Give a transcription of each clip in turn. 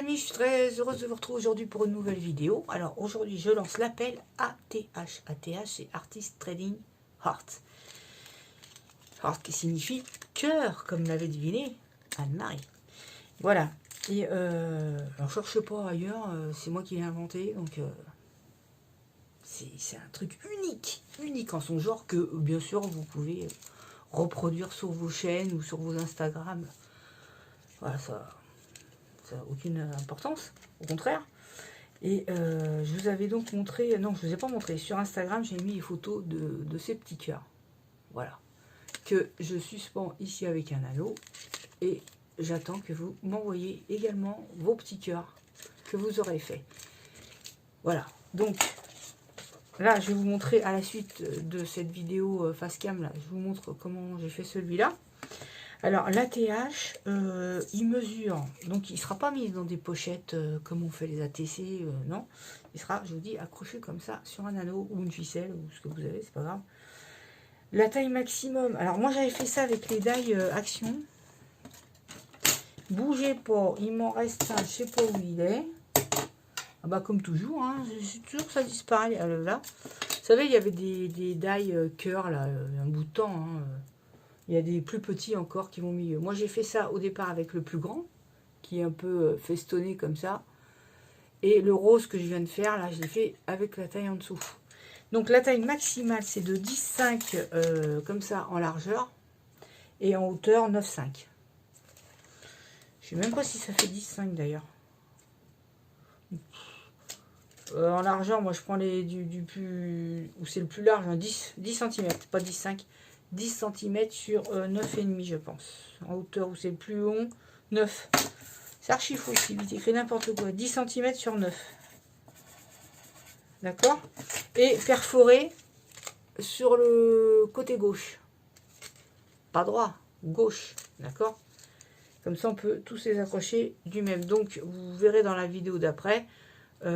amis, je suis très heureuse de vous retrouver aujourd'hui pour une nouvelle vidéo. Alors aujourd'hui je lance l'appel ATH. ATH c'est Artist Trading Heart. Heart qui signifie cœur, comme l'avait deviné Anne-Marie. Voilà. Et alors je cherche pas ailleurs, c'est moi qui l'ai inventé, donc c'est un truc unique en son genre que bien sûr vous pouvez reproduire sur vos chaînes ou sur vos Instagram. Voilà, ça n'a aucune importance, au contraire. Et je vous avais donc montré, non je ne vous ai pas montré, sur Instagram j'ai mis les photos de ces petits cœurs. Voilà, que je suspends ici avec un anneau. Et j'attends que vous m'envoyiez également vos petits cœurs que vous aurez fait. Voilà, donc là je vais vous montrer à la suite de cette vidéo face cam, là, je vous montre comment j'ai fait celui-là. Alors l'ATH, il mesure, donc il ne sera pas mis dans des pochettes comme on fait les ATC, non. Il sera, je vous dis, accroché comme ça sur un anneau ou une ficelle ou ce que vous avez, c'est pas grave. La taille maximum, alors moi j'avais fait ça avec les die Action. Bougez pas, il m'en reste un, je sais pas où il est. Ah bah comme toujours, hein, toujours que ça disparaît. Là, vous savez, il y avait des die cœur là, un bout de temps. Hein. Il y a des plus petits encore qui vont au milieu. Moi j'ai fait ça au départ avec le plus grand, qui est un peu festonné comme ça. Et le rose que je viens de faire, là, je l'ai fait avec la taille en dessous. Donc la taille maximale, c'est de 10,5 comme ça en largeur. Et en hauteur, 9,5. Je ne sais même pas si ça fait 10,5 d'ailleurs. En largeur, moi je prends les du plus... où c'est le plus large, hein, 10 cm, pas 10,5. 10 cm sur 9,5 je pense. En hauteur où c'est le plus long, 9. C'est archi faux ici, vite écrit n'importe quoi. 10 cm sur 9. D'accord? Et perforé sur le côté gauche. Pas droit, gauche. D'accord? Comme ça, on peut tous les accrocher du même. Donc, vous verrez dans la vidéo d'après. Oh,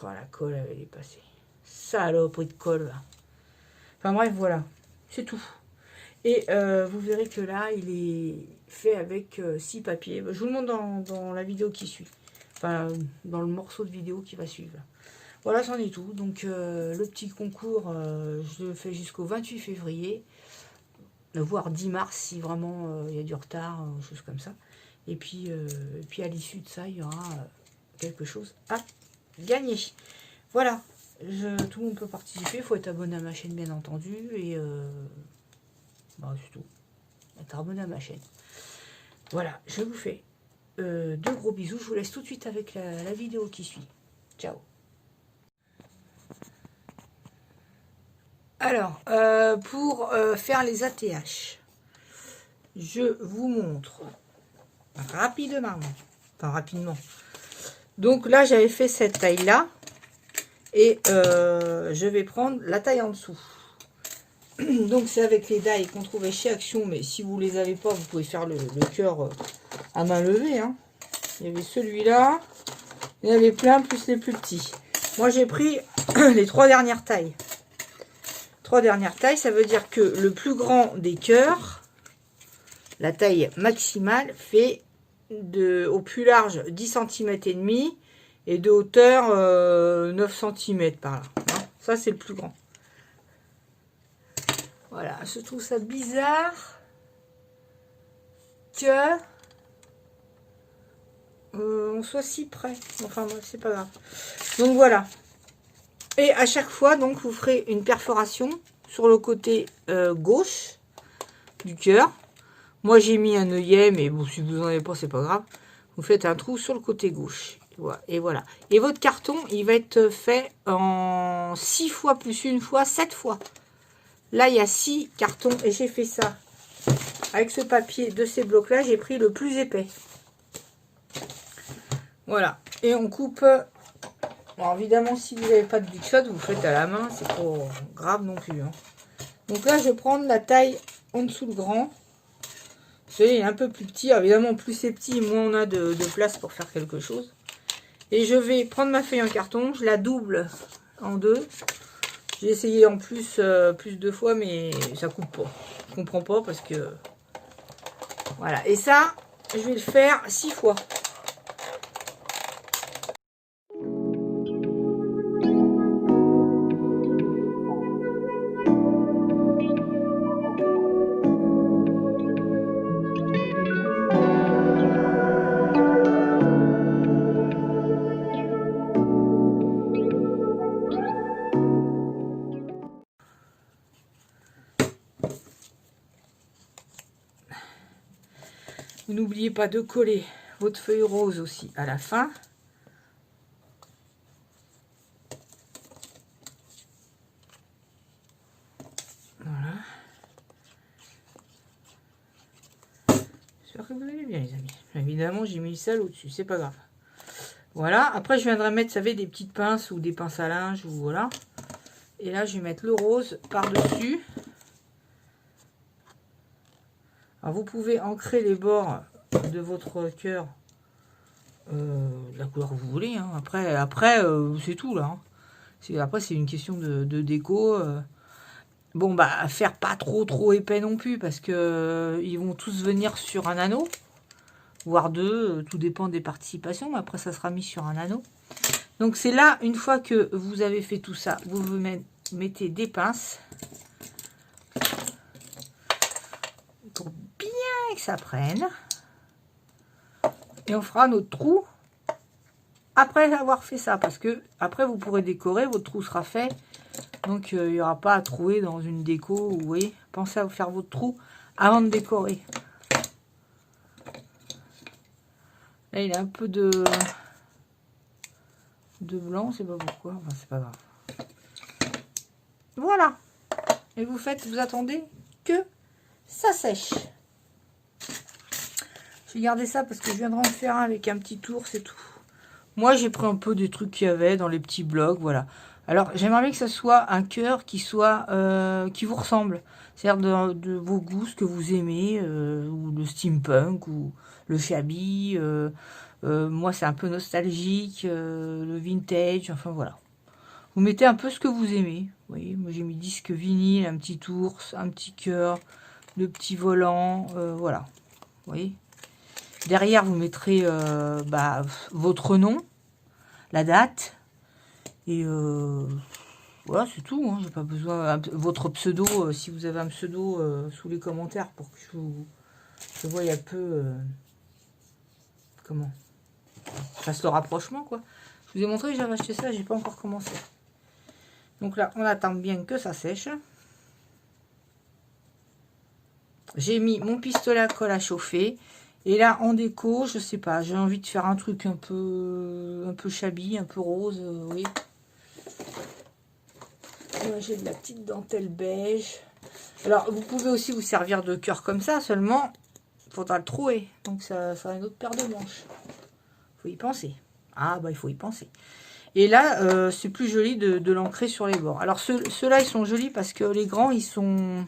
la colle, elle est passée. Saloperie de colle, là. Enfin bref, voilà, c'est tout. Et vous verrez que là, il est fait avec 6 papiers. Je vous le montre dans la vidéo qui suit. Enfin, dans le morceau de vidéo qui va suivre. Voilà, c'en est tout. Donc, le petit concours, je le fais jusqu'au 28 février. Voire 10 mars, si vraiment il y a du retard, choses comme ça. Et puis à l'issue de ça, il y aura quelque chose à gagner. Voilà. Tout le monde peut participer, il faut être abonné à ma chaîne bien entendu, et bah, c'est tout, être abonné à ma chaîne. Voilà, je vous fais de gros bisous, je vous laisse tout de suite avec la vidéo qui suit. Ciao. Alors, pour faire les ATH, je vous montre rapidement, enfin rapidement. Donc là, j'avais fait cette taille-là. Et je vais prendre la taille en dessous. Donc c'est avec les die qu'on trouvait chez Action. Mais si vous les avez pas, vous pouvez faire le cœur à main levée. Hein. Il y avait celui-là. Il y en avait plein, plus les plus petits. Moi j'ai pris les 3 dernières tailles. 3 dernières tailles, ça veut dire que le plus grand des cœurs, la taille maximale, fait au plus large 10 cm et demi. Et de hauteur 9 cm par là. Hein, ça, c'est le plus grand. Voilà, je trouve ça bizarre que on soit si près. Enfin, c'est pas grave. Donc voilà. Et à chaque fois, donc, vous ferez une perforation sur le côté gauche du cœur. Moi, j'ai mis un œillet, mais bon, si vous n'en avez pas, c'est pas grave. Vous faites un trou sur le côté gauche. Et voilà. Et votre carton, il va être fait en 6 fois plus une fois, 7 fois. Là, il y a 6 cartons. Et j'ai fait ça avec ce papier de ces blocs-là. J'ai pris le plus épais. Voilà. Et on coupe. Alors, évidemment, si vous n'avez pas de Big Shot, vous faites à la main. C'est pas grave non plus. Hein. Donc là, je vais prendre la taille en dessous le grand. Celui-là, il est un peu plus petit. Alors, évidemment, plus c'est petit, moins on a de place pour faire quelque chose. Et je vais prendre ma feuille en carton, je la double en 2. J'ai essayé en plus 2 fois, mais ça coupe pas. Je comprends pas parce que... Voilà. Et ça, je vais le faire 6 fois. n'oubliez pas de coller votre feuille rose aussi à la fin. Voilà. J'espère que vous allez bien, les amis. Évidemment, j'ai mis le sel au-dessus, c'est pas grave. Voilà, après je viendrai mettre, vous savez, des petites pinces ou des pinces à linge, ou voilà. Et là, je vais mettre le rose par-dessus. Alors, vous pouvez ancrer les bords de votre cœur de la couleur que vous voulez. Hein. Après c'est tout, là. Hein. Après, c'est une question de déco. Bon, bah, faire pas trop épais non plus, parce que ils vont tous venir sur un anneau. Voire deux, tout dépend des participations, mais après, ça sera mis sur un anneau. Donc, c'est là, une fois que vous avez fait tout ça, vous mettez des pinces pour bien que ça prenne. Et on fera notre trou après avoir fait ça, parce que après vous pourrez décorer, votre trou sera fait. Donc il n'y aura pas à trouver dans une déco. Vous voyez, pensez à faire votre trou avant de décorer. Là, il a un peu de blanc, c'est pas pourquoi, enfin, c'est pas grave. Voilà. Et vous attendez que ça sèche. J'ai gardé ça parce que je viendrai en faire un avec un petit tour, c'est tout. Moi, j'ai pris un peu des trucs qu'il y avait dans les petits blocs, voilà. Alors, j'aimerais bien que ce soit un cœur qui soit qui vous ressemble. C'est-à-dire de vos goûts, ce que vous aimez, ou le steampunk, ou le shabby. Moi, c'est un peu nostalgique, le vintage, enfin voilà. Vous mettez un peu ce que vous aimez. Vous voyez, moi j'ai mis disque vinyle, un petit ours, un petit cœur, le petit volant, voilà. Vous voyez. Derrière, vous mettrez votre nom, la date, et voilà, c'est tout. Hein. J'ai pas besoin. Votre pseudo, si vous avez un pseudo sous les commentaires pour que je voie un peu comment je fasse le rapprochement, quoi. Je vous ai montré que j'avais acheté ça, j'ai pas encore commencé. Donc là, on attend bien que ça sèche. J'ai mis mon pistolet à colle à chauffer. Et là, en déco, je sais pas, j'ai envie de faire un truc un peu shabby, un peu rose, oui. Moi, j'ai de la petite dentelle beige. Alors, vous pouvez aussi vous servir de cœur comme ça, seulement, il faudra le trouer. Donc, ça sera une autre paire de manches. Il faut y penser. Ah, bah, il faut y penser. Et là, c'est plus joli de l'ancrer sur les bords. Alors, ceux-là, ils sont jolis parce que les grands, ils sont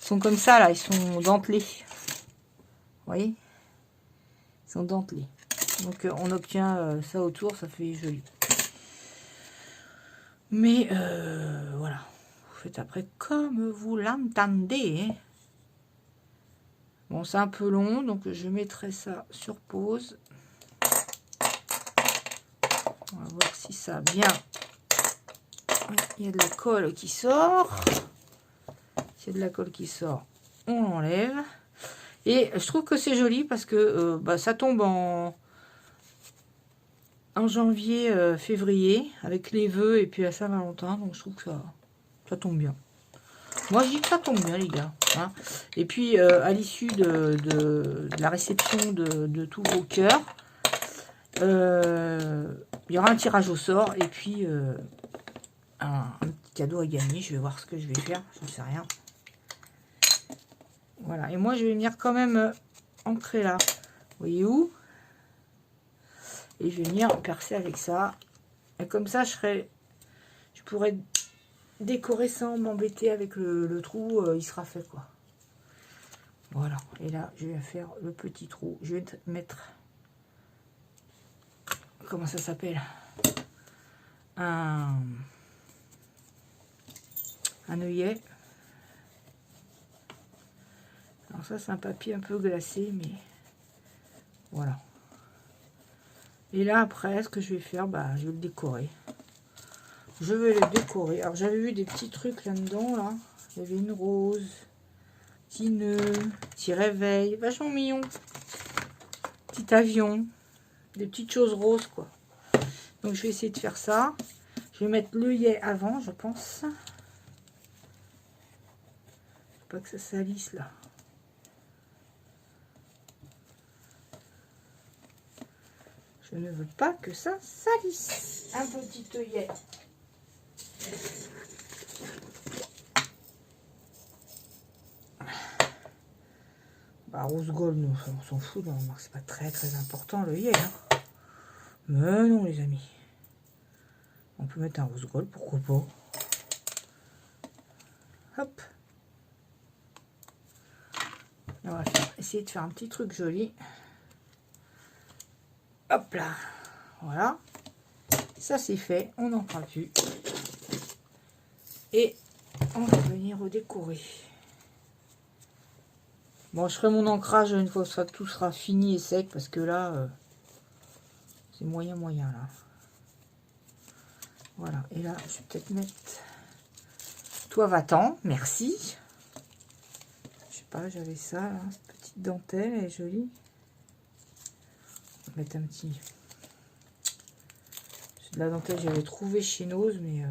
comme ça, là. Ils sont dentelés. Vous voyez? Ils sont dentelés. Donc, on obtient ça autour, ça fait joli. Mais, voilà. Vous faites après comme vous l'entendez. Hein. Bon, c'est un peu long, donc je mettrai ça sur pause. On va voir si ça vient. Il y a de la colle qui sort. S'il y a de la colle qui sort, on l'enlève. Et je trouve que c'est joli parce que ça tombe en janvier, février, avec les vœux et puis la Saint-Valentin. Donc je trouve que ça tombe bien. Moi je dis que ça tombe bien, les gars. Hein. Et puis à l'issue de la réception de tous vos cœurs, il y aura un tirage au sort et puis un petit cadeau à gagner. Je vais voir ce que je vais faire, j'en sais rien. Voilà, et moi je vais venir quand même ancrer là. Vous voyez où? Et je vais venir percer avec ça. Et comme ça, je pourrais décorer sans m'embêter avec le trou. Il sera fait, quoi. Voilà. Et là, je vais faire le petit trou. Je vais mettre... Comment ça s'appelle? Un œillet. Alors ça, c'est un papier un peu glacé, mais... Voilà. Et là, après, ce que je vais faire, je vais le décorer. Je vais le décorer. Alors, j'avais vu des petits trucs là-dedans, là. Il y avait une rose, petit nœud, petit réveil, vachement mignon. Petit avion, des petites choses roses, quoi. Donc, je vais essayer de faire ça. Je vais mettre l'œillet avant, je pense. Faut pas que ça salisse, là. Je ne veux pas que ça salisse. Un petit œillet. Bah, rose gold, on s'en fout, c'est pas très important l'œillet. Hein. Mais non, les amis. On peut mettre un rose gold, pourquoi pas. Hop. Et on va essayer de faire un petit truc joli. Hop là. Voilà. Ça c'est fait. On n'en parle plus. Et on va venir redécorer. Bon, je ferai mon ancrage une fois que tout sera fini et sec. Parce que là, c'est moyen là. Voilà. Et là, je vais peut-être mettre... Toi va-t'en. Merci. Je sais pas, j'avais ça là. Cette petite dentelle, elle est jolie. On va mettre un petit... C'est de la dentelle, j'avais trouvé chez Nose, mais...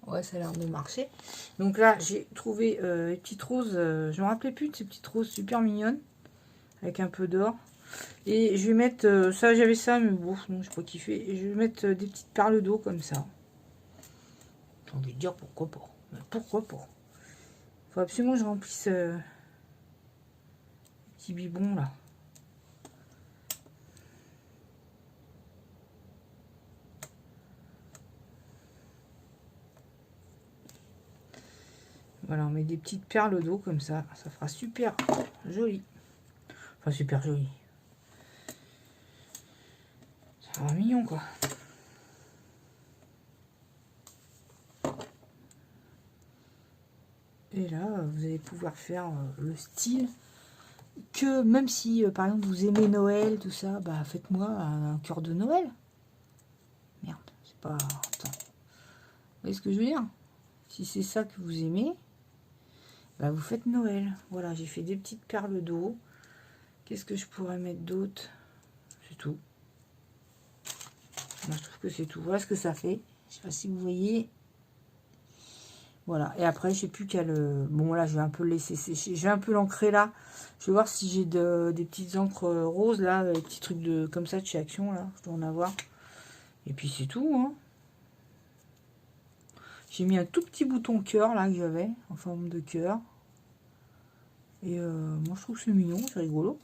Ouais, ça a l'air de marcher. Donc là, j'ai trouvé les petites roses. Je me rappelais plus de ces petites roses super mignonnes. Avec un peu d'or. Et je vais mettre... ça, j'avais ça, mais bon, non, je sais pas kiffer. Et je vais mettre des petites perles d'eau comme ça. J'ai envie de dire pourquoi pas. Mais pourquoi pas. Faut absolument que je remplisse les petits bibons là. Voilà, on met des petites perles d'eau comme ça. Ça fera super joli. Enfin, super joli. Ça sera mignon, quoi. Et là, vous allez pouvoir faire le style que, même si, par exemple, vous aimez Noël, tout ça, bah, faites-moi un cœur de Noël. Merde, c'est pas... Attends. Vous voyez ce que je veux dire? Si c'est ça que vous aimez... Bah, vous faites Noël. Voilà, j'ai fait des petites perles d'eau. Qu'est-ce que je pourrais mettre d'autre? C'est tout. Moi, je trouve que c'est tout. Voilà ce que ça fait. Je sais pas si vous voyez. Voilà. Et après, je sais plus quel... Bon, là, je vais un peu le laisser sécher. Je vais un peu l'ancrer là. Je vais voir si j'ai des petites encres roses là. Des petits trucs de comme ça de chez Action là. Je dois en avoir. Et puis, c'est tout. Hein. J'ai mis un tout petit bouton cœur là que j'avais. En forme de cœur. Et moi, je trouve que c'est mignon. C'est rigolo.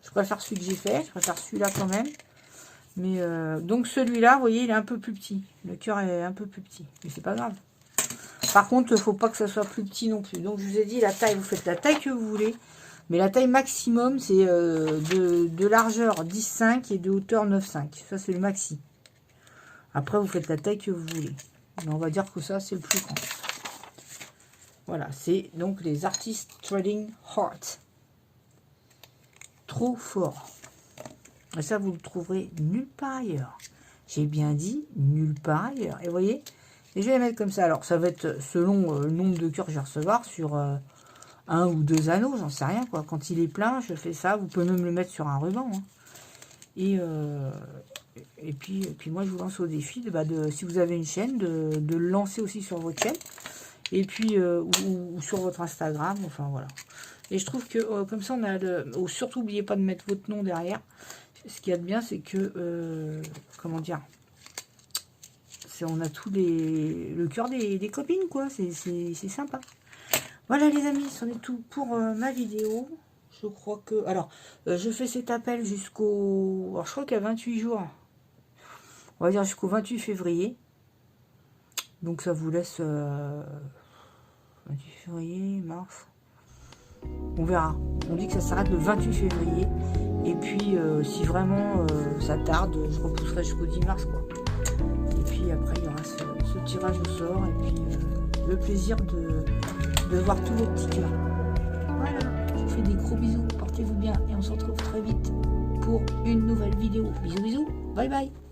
Je préfère celui que j'ai fait. Je préfère celui-là quand même. Mais donc celui-là, vous voyez, il est un peu plus petit. Le cœur est un peu plus petit. Mais c'est pas grave. Par contre, il ne faut pas que ça soit plus petit non plus. Donc je vous ai dit, la taille, vous faites la taille que vous voulez. Mais la taille maximum, c'est de largeur 10,5 et de hauteur 9,5. Ça, c'est le maxi. Après, vous faites la taille que vous voulez. Mais on va dire que ça, c'est le plus grand. Voilà, c'est donc les Artist Trading Heart. Trop fort. Et ça, vous le trouverez nulle part ailleurs. J'ai bien dit nulle part ailleurs. Et vous voyez, et je vais les mettre comme ça. Alors, ça va être selon le nombre de cœurs que je vais recevoir sur un ou deux anneaux, j'en sais rien, quoi. Quand il est plein, je fais ça. Vous pouvez même le mettre sur un ruban. Hein. Et puis moi, je vous lance au défi, si vous avez une chaîne, de le lancer aussi sur votre chaîne. Et puis, ou sur votre Instagram, enfin, voilà. Et je trouve que, comme ça, on a surtout, n'oubliez pas de mettre votre nom derrière. Ce qu'il y a de bien, c'est que, comment dire, on a tous le cœur des copines, quoi. C'est sympa. Voilà, les amis, c'en est tout pour ma vidéo. Je crois que... Alors, je fais cet appel jusqu'au... Alors, je crois qu'il y a 28 jours. On va dire jusqu'au 28 février. Donc, ça vous laisse... 28 février, mars... On verra. On dit que ça s'arrête le 28 février. Et puis, si vraiment ça tarde, je repousserai jusqu'au 10 mars, quoi. Et puis après, il y aura ce tirage au sort. Et puis, le plaisir de voir tous vos petits cœurs. Voilà, je vous fais des gros bisous. Portez-vous bien. Et on se retrouve très vite pour une nouvelle vidéo. Bisous, bisous. Bye, bye.